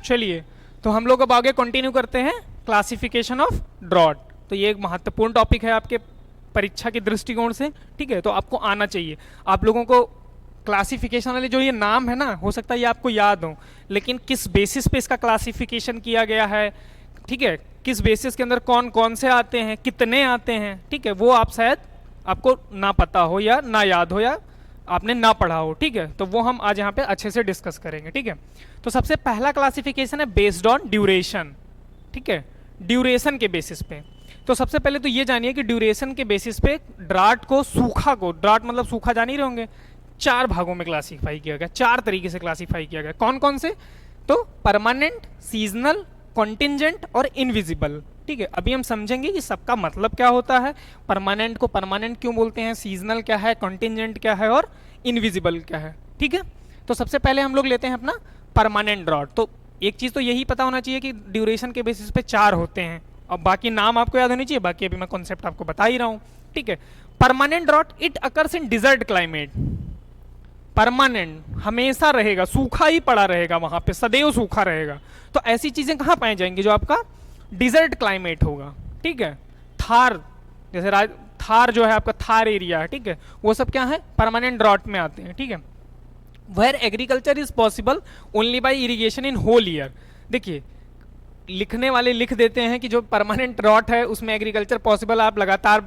चलिए, तो हम लोग अब आगे कंटिन्यू करते हैं क्लासिफिकेशन ऑफ ड्रॉट। तो ये एक महत्वपूर्ण टॉपिक है आपके परीक्षा के दृष्टिकोण से, ठीक है। तो आपको आना चाहिए। आप लोगों को क्लासिफिकेशन वाले जो ये नाम है ना, हो सकता है ये आपको याद हो, लेकिन किस बेसिस पे इसका क्लासिफिकेशन किया गया है, ठीक है, किस बेसिस के अंदर कौन कौन से आते हैं, कितने आते हैं, ठीक है, वो आप शायद आपको ना पता हो या ना याद हो या आपने ना पढ़ा हो, ठीक है। तो वो हम आज यहाँ पे अच्छे से डिस्कस करेंगे, ठीक है। तो सबसे पहला क्लासिफिकेशन है बेस्ड ऑन ड्यूरेशन, ठीक है, ड्यूरेशन के बेसिस पे। तो सबसे पहले तो ये जानिए कि ड्यूरेशन के बेसिस पे ड्राट को, सूखा को, ड्राट मतलब सूखा जान ही रहे होंगे, 4 भागों में क्लासिफाई किया गया, 4 तरीके से क्लासिफाई किया गया। कौन कौन से? तो परमानेंट, सीजनल, कॉन्टिंजेंट और इनविजिबल, ठीक है। अभी हम समझेंगे कि सबका मतलब क्या होता है, परमानेंट को परमानेंट क्यों बोलते हैं, सीजनल क्या है, कॉन्टिंजेंट क्या है और इनविजिबल क्या है, ठीक है। तो सबसे पहले हम लोग लेते हैं अपना परमानेंट ड्रॉट। तो एक चीज तो यही पता होना चाहिए कि ड्यूरेशन के बेसिस पे 4 होते हैं, अब बाकी नाम आपको याद होनी चाहिए, बाकी अभी मैं कॉन्सेप्ट आपको बता ही रहा हूं, ठीक है। Permanent drought, it occurs in desert climate. Permanent, हमेशा रहेगा, सूखा ही पड़ा रहेगा, वहां पे सदैव सूखा रहेगा। तो ऐसी चीजें कहां पाई जाएंगी? जो आपका डिजर्ट क्लाइमेट होगा, ठीक है। थार, जैसे थार जो है आपका थार एरिया है, ठीक है, वो सब क्या है, परमानेंट ड्रॉट में आते हैं, ठीक है। Where agriculture is possible only by irrigation in whole year. देखिए, लिखने वाले लिख देते हैं कि जो परमानेंट ड्रॉट है उसमें एग्रीकल्चर पॉसिबल, आप लगातार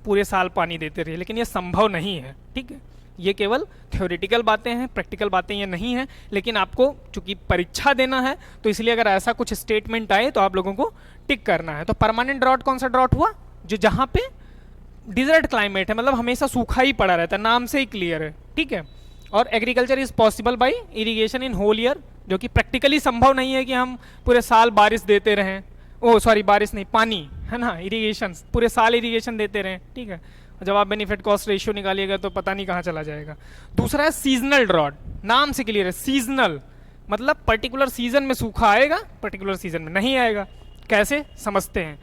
पूरे साल पानी देते रहिए, लेकिन ये संभव नहीं है, ठीक है। ये केवल थ्योरेटिकल बातें हैं, प्रैक्टिकल बातें ये नहीं हैं। लेकिन आपको चूंकि परीक्षा देना है, तो इसलिए अगर ऐसा कुछ स्टेटमेंट आए तो आप लोगों को टिक करना है। तो परमानेंट ड्रॉट कौन सा ड्रॉट हुआ? जो जहां पे डिजर्ट क्लाइमेट है, मतलब हमेशा सूखा ही पड़ा रहता है, नाम से ही क्लियर है, ठीक है। और agriculture is possible by irrigation in whole year, जो कि प्रैक्टिकली संभव नहीं है कि हम पूरे साल बारिश देते रहें, ओ सॉरी बारिश नहीं, पानी है ना, इरिगेशन, पूरे साल इरिगेशन देते रहें, ठीक है। जब आप बेनिफिट कॉस्ट रेशियो निकालिएगा तो पता नहीं कहाँ चला जाएगा। दूसरा है सीजनल ड्रॉट, नाम से क्लियर है, सीजनल मतलब पर्टिकुलर सीजन में सूखा आएगा, पर्टिकुलर सीजन में नहीं आएगा। कैसे समझते हैं?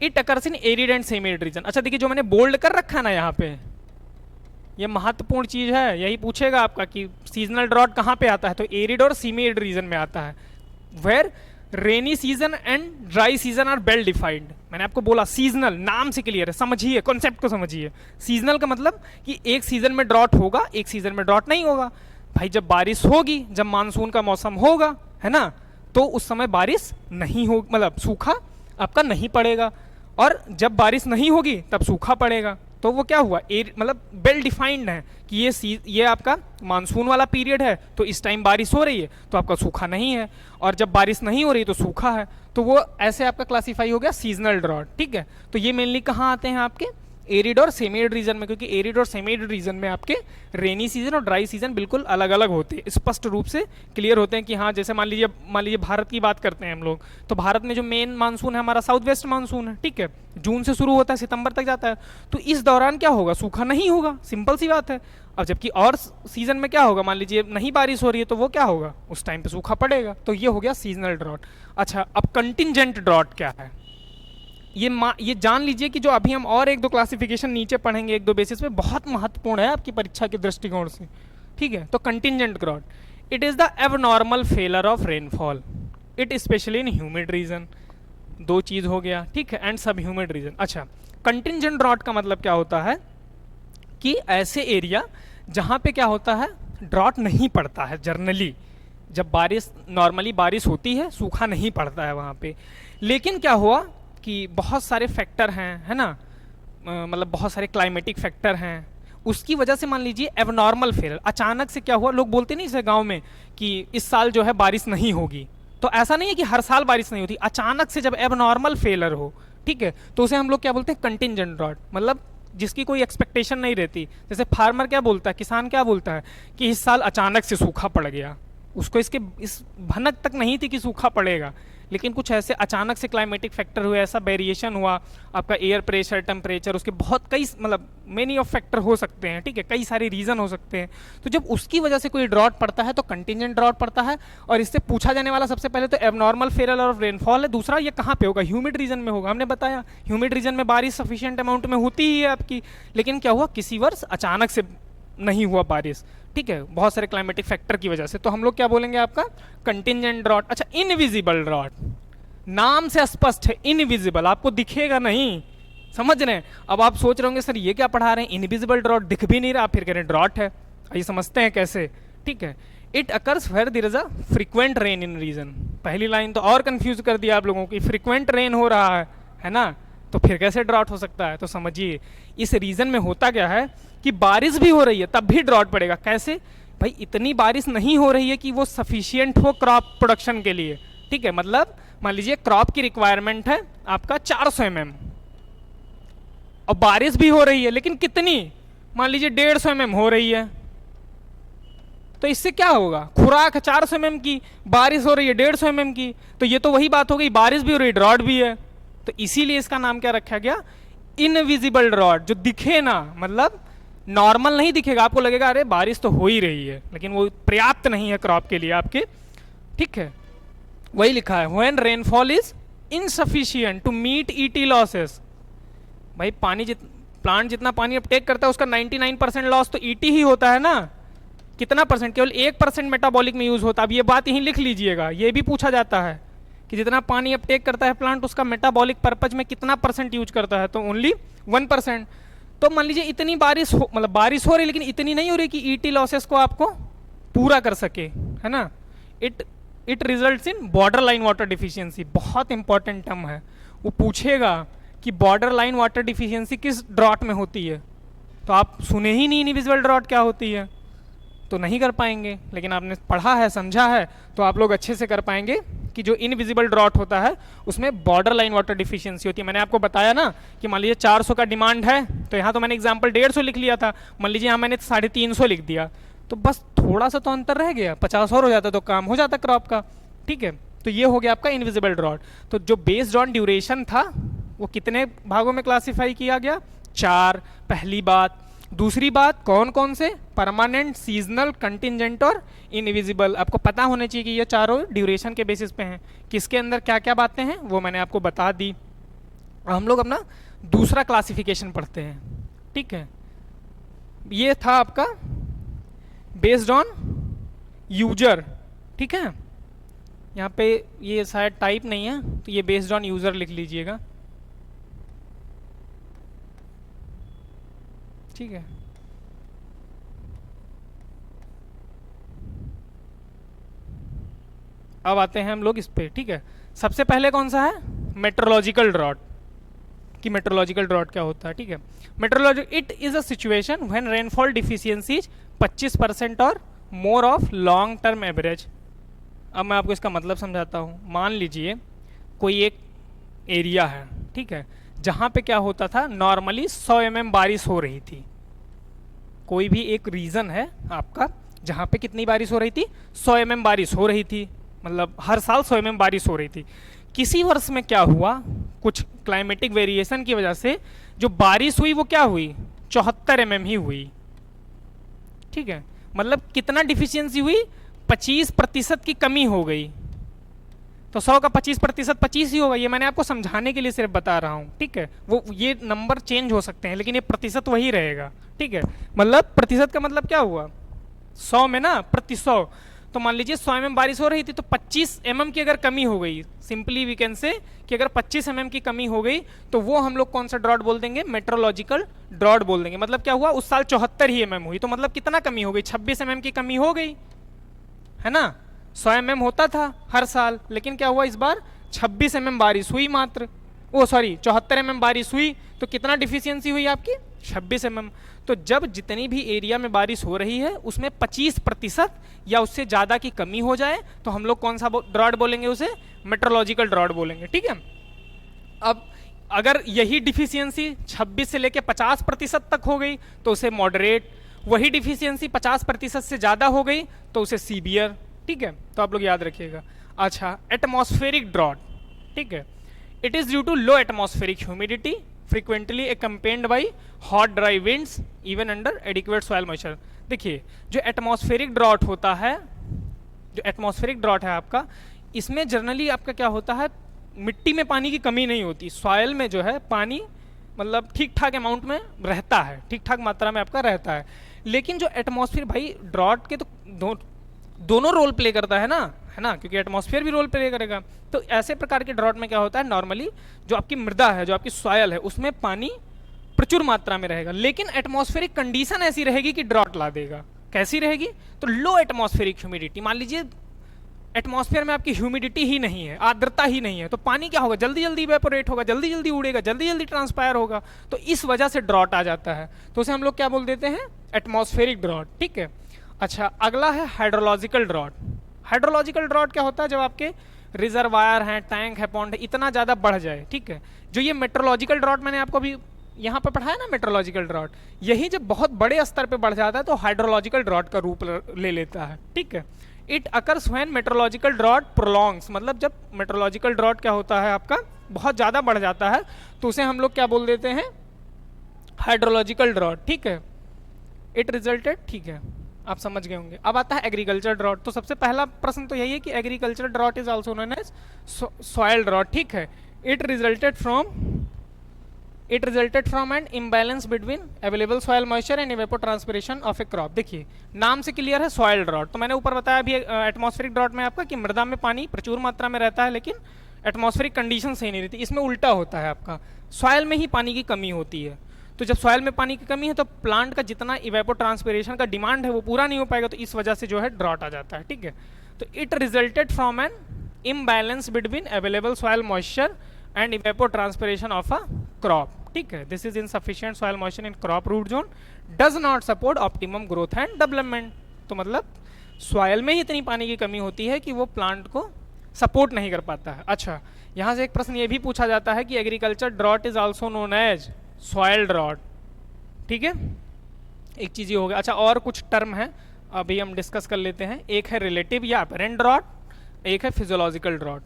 It occurs in arid and semi arid region. अच्छा देखिए, जो मैंने बोल्ड कर रखा है ना यहाँ पे, ये महत्वपूर्ण चीज है, यही पूछेगा आपका कि सीजनल ड्रॉट कहाँ पे आता है, तो एरिड और सेमी एरिड रीजन में आता है। Where rainy season and dry season are well defined. मैंने आपको बोला सीजनल, नाम से क्लियर है, समझिए, कॉन्सेप्ट को समझिए। सीजनल का मतलब कि एक सीजन में ड्रॉट होगा, एक सीजन में ड्रॉट नहीं होगा। भाई जब बारिश होगी, जब मानसून का मौसम होगा, है ना, तो उस समय बारिश नहीं हो, मतलब सूखा आपका नहीं पड़ेगा, और जब बारिश नहीं होगी तब सूखा पड़ेगा। तो वो क्या हुआ, मतलब वेल डिफाइंड है कि ये आपका मानसून वाला पीरियड है, तो इस टाइम बारिश हो रही है तो आपका सूखा नहीं है, और जब बारिश नहीं हो रही तो सूखा है। तो वो ऐसे आपका क्लासिफाई हो गया सीजनल ड्रॉट, ठीक है। तो ये मेनली कहाँ आते हैं आपके एरिड और सेमी एरिड रीजन में, क्योंकि एरिड और सेमी एरिड रीजन में आपके रेनी सीजन और ड्राई सीजन बिल्कुल अलग अलग होते हैं, स्पष्ट रूप से क्लियर होते हैं कि हाँ, जैसे मान लीजिए भारत की बात करते हैं हम लोग, तो भारत में जो मेन मानसून है हमारा साउथ वेस्ट मानसून है, ठीक है, जून से शुरू होता है, सितंबर तक जाता है। तो इस दौरान क्या होगा, सूखा नहीं होगा, सिंपल सी बात है। अब जबकि और सीजन में क्या होगा, मान लीजिए नहीं बारिश हो रही है, तो वो क्या होगा, उस टाइम पे सूखा पड़ेगा। तो ये हो गया सीजनल ड्रॉट। अच्छा, अब कंटिंजेंट ड्रॉट क्या है, ये जान लीजिए कि जो अभी हम और 1-2 क्लासिफिकेशन नीचे पढ़ेंगे, 1-2 बेसिस पे, बहुत महत्वपूर्ण है आपकी परीक्षा के दृष्टिकोण से, ठीक है। तो contingent drought, it is the abnormal failure of rainfall, it especially in humid region. 2 चीज हो गया, ठीक है, एंड सब ह्यूमिड रीजन। अच्छा, कंटिंजेंट ड्रॉट का मतलब क्या होता है कि ऐसे एरिया जहां पे क्या होता है, ड्रॉट नहीं पड़ता है जनरली, जब बारिश नॉर्मली बारिश होती है, सूखा नहीं पड़ता है वहां पे। लेकिन क्या हुआ कि बहुत सारे फैक्टर हैं, है ना, मतलब बहुत सारे क्लाइमेटिक फैक्टर हैं, उसकी वजह से मान लीजिए एबनॉर्मल फेलर, अचानक से क्या हुआ, लोग बोलते नहीं इसे गांव में कि इस साल जो है बारिश नहीं होगी। तो ऐसा नहीं है कि हर साल बारिश नहीं होती, अचानक से जब एबनॉर्मल फेलर हो, ठीक है, तो उसे हम लोग क्या बोलते हैं, कंटिंजेंट ड्रॉट, मतलब जिसकी कोई एक्सपेक्टेशन नहीं रहती। जैसे फार्मर क्या बोलता है, किसान क्या बोलता है कि इस साल अचानक से सूखा पड़ गया, उसको इस भनक तक नहीं थी कि सूखा पड़ेगा, लेकिन कुछ ऐसे अचानक से क्लाइमेटिक फैक्टर हुए, ऐसा वेरिएशन हुआ, आपका एयर प्रेशर, टेम्परेचर, उसके बहुत कई मतलब मेनी ऑफ फैक्टर हो सकते हैं, ठीक है, कई सारे रीजन हो सकते हैं। तो जब उसकी वजह से कोई ड्रॉट पड़ता है तो कंटिंजेंट ड्रॉट पड़ता है। और इससे पूछा जाने वाला सबसे पहले तो एबनॉर्मल फेलर ऑफ रेनफॉल है, दूसरा ये कहाँ पे होगा, ह्यूमिड रीजन में होगा। हमने बताया ह्यूमिड रीजन में बारिश सफिशिएंट अमाउंट में होती ही है आपकी, लेकिन क्या हुआ, किसी वर्ष अचानक से नहीं हुआ बारिश, ठीक है, बहुत सारे क्लाइमेटिक फैक्टर की वजह से, तो हम लोग क्या बोलेंगे आपका कंटिंजेंट ड्रॉट। अच्छा, इनविजिबल ड्रॉट, नाम से स्पष्ट है, इनविजिबल, आपको दिखेगा नहीं, समझ रहे हैं। अब आप सोच रहे होंगे सर ये क्या पढ़ा रहे हैं, इनविजिबल ड्रॉट, दिख भी नहीं रहा, फिर कह रहे हैं ड्रॉट है। आइए समझते हैं कैसे, ठीक है। It occurs where there is a frequent rain in region. पहली लाइन तो और कंफ्यूज कर दिया आप लोगों की, फ्रीक्वेंट रेन हो रहा है ना, तो फिर कैसे ड्रॉट हो सकता है। तो समझिए इस रीजन में होता क्या है कि बारिश भी हो रही है तब भी ड्रॉट पड़ेगा। कैसे भाई, इतनी बारिश नहीं हो रही है कि वो सफिशियंट हो क्रॉप प्रोडक्शन के लिए, ठीक है। मतलब मान लीजिए क्रॉप की रिक्वायरमेंट है आपका 400 mm, और बारिश भी हो रही है, लेकिन कितनी, मान लीजिए 150 mm हो रही है, तो इससे क्या होगा, खुराक 400 mm की, बारिश हो रही है 150 mm की, तो ये तो वही बात हो गई, बारिश भी हो रही है ड्रॉट भी है। तो इसीलिए इसका नाम क्या रखा गया, इनविजिबल ड्रॉट, जो दिखे ना, मतलब नॉर्मल नहीं दिखेगा, आपको लगेगा अरे बारिश तो हो ही रही है, लेकिन वो पर्याप्त नहीं है क्रॉप के लिए आपके, ठीक है। वही लिखा है, when rainfall is insufficient to meet ET losses. भाई पानी प्लांट जितना पानी अपटेक करता है उसका 99% लॉस तो ईटी ही होता है ना, कितना परसेंट, केवल 1% मेटाबॉलिक में यूज होता है। अब ये बात यहीं लिख लीजिएगा, ये भी पूछा जाता है कि जितना पानी अपटेक करता है प्लांट उसका मेटाबॉलिक पर्पज में कितना परसेंट यूज करता है, तो ओनली 1%। तो मान लीजिए इतनी बारिश हो, मतलब बारिश हो रही लेकिन इतनी नहीं हो रही कि ईटी लॉसेस को आपको पूरा कर सके, है ना। It results in border line water deficiency, बहुत इंपॉर्टेंट टर्म है, वो पूछेगा कि बॉर्डर लाइन वाटर डिफिशियंसी किस ड्रॉट में होती है, तो आप सुने ही नहीं इनविजिबल ड्रॉट क्या होती है, तो नहीं कर पाएंगे। लेकिन आपने पढ़ा है, समझा है, तो आप लोग अच्छे से कर पाएंगे कि जो इनविजिबल ड्रॉट होता है उसमें बॉर्डर लाइन वाटर डिफिशियंसी होती है। मैंने आपको बताया ना कि मान लीजिए 400 का डिमांड है, तो यहाँ तो मैंने एग्जाम्पल 150 लिख लिया था, मान लीजिए यहाँ मैंने 350 लिख दिया, तो बस थोड़ा सा तो अंतर रह गया, 50 और हो जाता तो काम हो जाता क्रॉप का, ठीक है। तो ये हो गया आपका इनविजिबल ड्रॉट। तो जो बेस्ड ऑन ड्यूरेशन था वो कितने भागों में क्लासिफाई किया गया, 4, पहली बात। दूसरी बात, कौन कौन से, परमानेंट, सीजनल, कंटिंजेंट और इनविजिबल। आपको पता होने चाहिए कि ये चारों ड्यूरेशन के बेसिस पे हैं, किसके अंदर क्या क्या बातें हैं वो मैंने आपको बता दी। हम लोग अपना दूसरा क्लासिफिकेशन पढ़ते हैं, ठीक है। ये था आपका बेस्ड ऑन यूजर, ठीक है। यहाँ पे ये शायद टाइप नहीं है, तो ये बेस्ड ऑन यूजर लिख लीजिएगा, ठीक है। अब आते हैं हम लोग इस पे, ठीक है। सबसे पहले कौन सा है, मेट्रोलॉजिकल ड्रॉट, कि मेट्रोलॉजिकल ड्रॉट क्या होता है, ठीक है। Meteorological, it is a situation when rainfall deficiency is 25% और more of long term average. अब मैं आपको इसका मतलब समझाता हूँ। मान लीजिए कोई एक एरिया है, ठीक है, जहाँ पे क्या होता था, नॉर्मली 100 mm बारिश हो रही थी। कोई भी एक रीजन है आपका जहाँ पे कितनी बारिश हो रही थी, 100 mm बारिश हो रही थी, मतलब हर साल 100 mm बारिश हो रही थी। किसी वर्ष में क्या हुआ, कुछ क्लाइमेटिक वेरिएशन की वजह से जो बारिश हुई वो क्या हुई, 74 mm ही हुई, ठीक है। मतलब कितना डिफिशियंसी हुई, 25% की कमी हो गई। तो 100 का 25% 25 ही होगा, ये मैंने आपको समझाने के लिए सिर्फ बता रहा हूँ, ठीक है। वो ये नंबर चेंज हो सकते हैं लेकिन ये प्रतिशत वही रहेगा, ठीक है। मतलब प्रतिशत का मतलब क्या हुआ, 100 में ना प्रति 100, तो मान लीजिए 100 mm बारिश हो रही थी तो 25 mm की अगर कमी हो गई, सिंपली वी कैन से कि अगर 25 mm की कमी हो गई तो वो हम लोग कौन सा ड्रॉट बोल देंगे, मेट्रोलॉजिकल ड्रॉट बोल देंगे। मतलब क्या हुआ, उस साल 74 ही mm हुई, तो मतलब कितना कमी हो गई, 26 mm की कमी हो गई, है ना। 100 mm होता था हर साल, लेकिन क्या हुआ इस बार 26 mm बारिश हुई मात्र, ओ सॉरी 74 mm बारिश हुई, तो कितना डिफिशियंसी हुई आपकी, 26 mm। तो जब जितनी भी एरिया में बारिश हो रही है उसमें 25% या उससे ज़्यादा की कमी हो जाए तो हम लोग कौन सा ड्रॉट बोलेंगे, उसे मेट्रोलॉजिकल ड्रॉट बोलेंगे, ठीक है। अब अगर यही डिफिशियंसी 26 से लेकर 50% तक हो गई तो उसे मॉडरेट, वही डिफिशियंसी 50% से ज़्यादा हो गई तो उसे सीवियर, ठीक है। तो आप लोग याद रखिएगा। अच्छा, एटमॉस्फेरिक ड्रॉट, ठीक है। It is due to low atmospheric humidity frequently accompanied by hot dry winds even under adequate soil moisture। देखिए जो एटमॉस्फेरिक ड्रॉट होता है, जो एटमॉस्फेरिक ड्रॉट है आपका, इसमें जनरली आपका क्या होता है, मिट्टी में पानी की कमी नहीं होती, सॉयल में जो है पानी मतलब ठीक ठाक अमाउंट में रहता है, ठीक ठाक मात्रा में आपका रहता है। लेकिन जो एटमॉस्फेयर भाई ड्रॉट के तो दोनों रोल प्ले करता है ना, क्योंकि एटमॉस्फेयर भी रोल प्ले करेगा। तो ऐसे प्रकार के ड्रॉट में क्या होता है, नॉर्मली जो आपकी मृदा है, जो आपकी सॉयल है, उसमें पानी प्रचुर मात्रा में रहेगा, लेकिन एटमॉस्फेरिक कंडीशन ऐसी रहेगी कि ड्रॉट ला देगा। कैसी रहेगी? तो लो एटमॉस्फेरिक ह्यूमिडिटी। मान लीजिए एटमॉस्फेयर में आपकी ह्यूमिडिटी ही नहीं है, आर्द्रता ही नहीं है, तो पानी क्या होगा, जल्दी जल्दी इवेपोरेट होगा, जल्दी जल्दी उड़ेगा, जल्दी जल्दी ट्रांसपायर होगा। तो इस वजह से ड्रॉट आ जाता है, तो उसे हम लोग क्या बोल देते हैं, एटमॉस्फेरिक ड्रॉट। ठीक है। अच्छा, अगला है हाइड्रोलॉजिकल ड्रॉट। हाइड्रोलॉजिकल ड्रॉट क्या होता है, जब आपके रिजर्वायर हैं, टैंक है, पॉन्ड है, इतना ज़्यादा बढ़ जाए। ठीक है। जो ये मेट्रोलॉजिकल ड्रॉट मैंने आपको अभी यहाँ पर पढ़ाया ना, मेट्रोलॉजिकल ड्रॉट, यही जब बहुत बड़े स्तर पे बढ़ जाता है तो हाइड्रोलॉजिकल ड्रॉट का रूप ले लेता है। ठीक है। It occurs when meteorological drought prolongs, मतलब जब मेट्रोलॉजिकल ड्रॉट क्या होता है आपका, बहुत ज़्यादा बढ़ जाता है, तो उसे हम लोग क्या बोल देते हैं, हाइड्रोलॉजिकल ड्रॉट। ठीक है। इट रिजल्टेड, ठीक है, आप समझ गए होंगे। अब आता है एग्रीकल्चर ड्रॉट। तो सबसे पहला प्रश्न तो यही है कि agriculture drought is also known as soil drought. ठीक है। It resulted from an imbalance between available soil moisture and evapotranspiration of a crop. देखिए नाम से क्लियर है, सॉइल ड्रॉट। तो मैंने ऊपर बताया अभी एटमॉस्फेरिक ड्रॉट में आपका कि मृदा में पानी प्रचुर मात्रा में रहता है, लेकिन एटमॉस्फेरिक कंडीशन सही नहीं रहती। इसमें उल्टा होता है, आपका सॉइल में ही पानी की कमी होती है। तो जब सॉइल में पानी की कमी है तो प्लांट का जितना इवेपोट्रांसपिरेशन का डिमांड है वो पूरा नहीं हो पाएगा, तो इस वजह से जो है ड्रॉट आ जाता है। ठीक है। तो it resulted from an imbalance between available soil moisture and evapotranspiration of a crop. ठीक है। This is insufficient soil moisture in crop root zone does not support optimum growth and development. तो मतलब soil में ही इतनी पानी की कमी होती है कि वो प्लांट को सपोर्ट नहीं कर पाता है। अच्छा, यहाँ से एक प्रश्न ये भी पूछा जाता है कि agriculture drought is also known as soil drought. ठीक है, एक चीज ये हो गया। अच्छा, और कुछ टर्म है अभी हम डिस्कस कर लेते हैं। एक है रिलेटिव या अपरेंट ड्रॉट, एक है फिजियोलॉजिकल ड्रॉट।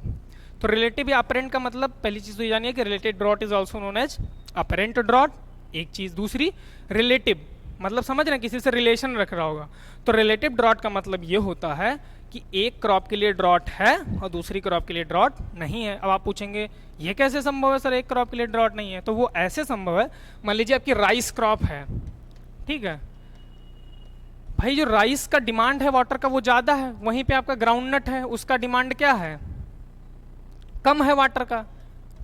तो रिलेटिव या अपरेंट का मतलब पहली चीज तो ये जानिए कि related drought is also known as apparent drought, एक चीज। दूसरी रिलेटिव मतलब समझ रहे हैं, किसी से रिलेशन रख रहा होगा। तो रिलेटिव ड्रॉट का मतलब ये होता है कि एक क्रॉप के लिए ड्रॉट है और दूसरी क्रॉप के लिए ड्रॉट नहीं है। अब आप पूछेंगे ये कैसे संभव है सर, एक क्रॉप के लिए ड्रॉट नहीं है? तो वो ऐसे संभव है, मान लीजिए आपकी राइस क्रॉप है। ठीक है भाई, जो राइस का डिमांड है वाटर का वो ज्यादा है, वहीं पे आपका ग्राउंडनट है, उसका डिमांड क्या है, कम है वाटर का।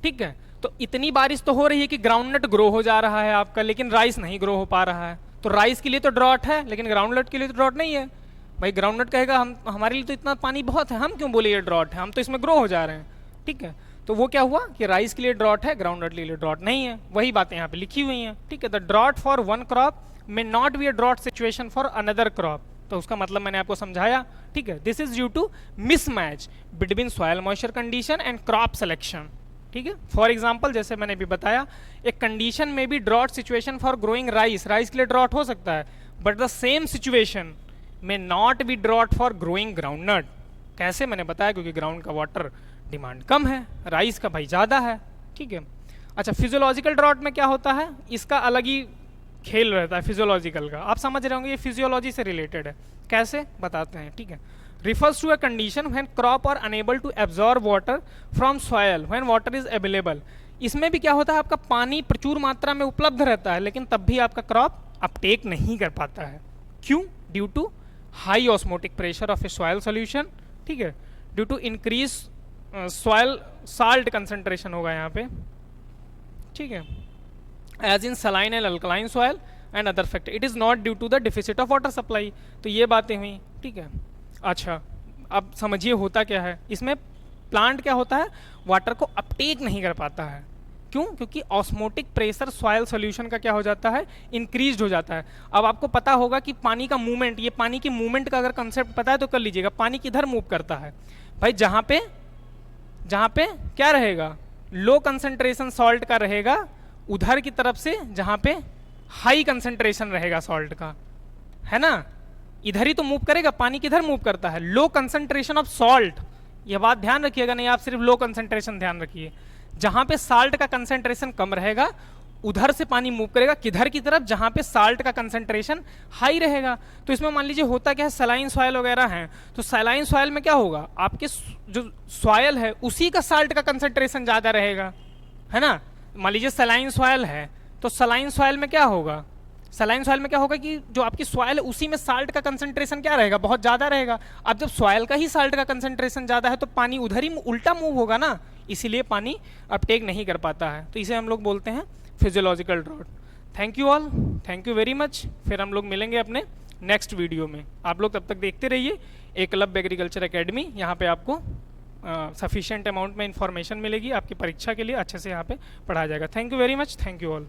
ठीक है। तो इतनी बारिश तो हो रही है कि ग्राउंडनट ग्रो हो जा रहा है आपका, लेकिन राइस नहीं ग्रो हो पा रहा है। तो राइस के लिए तो ड्रॉट है, लेकिन ग्राउंडनट के लिए तो ड्रॉट नहीं है। भाई ग्राउंडनट कहेगा हम हमारे लिए तो इतना पानी बहुत है, हम क्यों बोले ये ड्रॉट है, हम तो इसमें ग्रो हो जा रहे हैं। ठीक है। तो वो क्या हुआ कि राइस के लिए ड्रॉट है, ग्राउंडनट के लिए ड्रॉट नहीं है। वही बातें यहाँ पे लिखी हुई हैं। ठीक है। The drought for one crop may not be a drought situation for another crop. तो उसका मतलब मैंने आपको समझाया। ठीक है। This is due to mismatch between soil moisture condition and crop selection. ठीक है। फॉर एग्जाम्पल जैसे मैंने भी बताया, एक कंडीशन में भी drought situation for growing rice, rice के लिए ड्रॉट हो सकता है, बट द सेम सिचुएशन में not be drought for growing groundnut. कैसे, मैंने बताया क्योंकि ग्राउंड का वाटर डिमांड कम है, राइस का भाई ज्यादा है। ठीक है। अच्छा, फिजियोलॉजिकल ड्रॉट में क्या होता है, इसका अलग ही खेल रहता है फिजियोलॉजिकल का। आप समझ रहे होंगे ये फिजियोलॉजी से रिलेटेड है, कैसे बताते हैं। ठीक है। refers to a condition when crop are unable to absorb water from soil when water is available। इसमें भी क्या होता है, आपका पानी प्रचुर मात्रा में उपलब्ध रहता है, लेकिन तब भी आपका क्रॉप अपटेक नहीं कर पाता है। क्यों? Due to high osmotic pressure of a soil solution. ठीक है। Due to increase soil salt concentration होगा यहाँ पे। ठीक है। As in saline and alkaline soil and other factor, it is not due to the deficit of water supply. तो ये बातें हुई। ठीक है। अच्छा, अब समझिए होता क्या है इसमें, प्लांट क्या होता है, वाटर को अपटेक नहीं कर पाता है। क्यों? क्योंकि ऑस्मोटिक प्रेशर सॉइल सॉल्यूशन का क्या हो जाता है, इंक्रीज हो जाता है। अब आपको पता होगा कि पानी का मूवमेंट, ये पानी की मूवमेंट का अगर कंसेप्ट पता है तो कर लीजिएगा। पानी किधर मूव करता है भाई, जहां पे क्या रहेगा, लो कंसेंट्रेशन सॉल्ट का रहेगा, उधर की तरफ से जहां पे हाई कंसेंट्रेशन रहेगा सॉल्ट का, है ना, इधर ही तो मूव करेगा। पानी किधर मूव करता है, लो कंसेंट्रेशन ऑफ सॉल्ट। यह बात ध्यान रखिएगा, नहीं आप सिर्फ लो कंसेंट्रेशन ध्यान रखिए। जहां पे साल्ट का कंसेंट्रेशन कम रहेगा उधर से पानी मूव करेगा, किधर की तरफ, जहां पे साल्ट का कंसेंट्रेशन हाई रहेगा। तो इसमें मान लीजिए होता क्या है, सलाइन सॉयल वगैरह हैं, तो सलाइन सॉयल में क्या होगा, आपके जो सॉयल है उसी का साल्ट का कंसेंट्रेशन ज्यादा रहेगा, है ना। मान लीजिए सलाइन सॉयल है, तो सलाइन सॉयल में क्या होगा, सलाइन सॉइल में क्या होगा कि जो आपकी सॉइल है उसी में साल्ट का कंसंट्रेशन क्या रहेगा, बहुत ज़्यादा रहेगा। अब जब सॉइल का ही साल्ट का कंसंट्रेशन ज़्यादा है तो पानी उधर ही उल्टा मूव होगा ना, इसीलिए पानी अपटेक नहीं कर पाता है। तो इसे हम लोग बोलते हैं physiological drought. Thank you all, thank you very much. फिर हम लोग मिलेंगे अपने नेक्स्ट वीडियो में। आप लोग तब तक देखते रहिए एकलव्य एग्रीकल्चर एकेडमी। यहाँ पे आपको सफिशिएंट अमाउंट में इंफॉर्मेशन मिलेगी आपकी परीक्षा के लिए, अच्छे से यहाँ पे पढ़ाया जाएगा। Thank you very much, thank you all.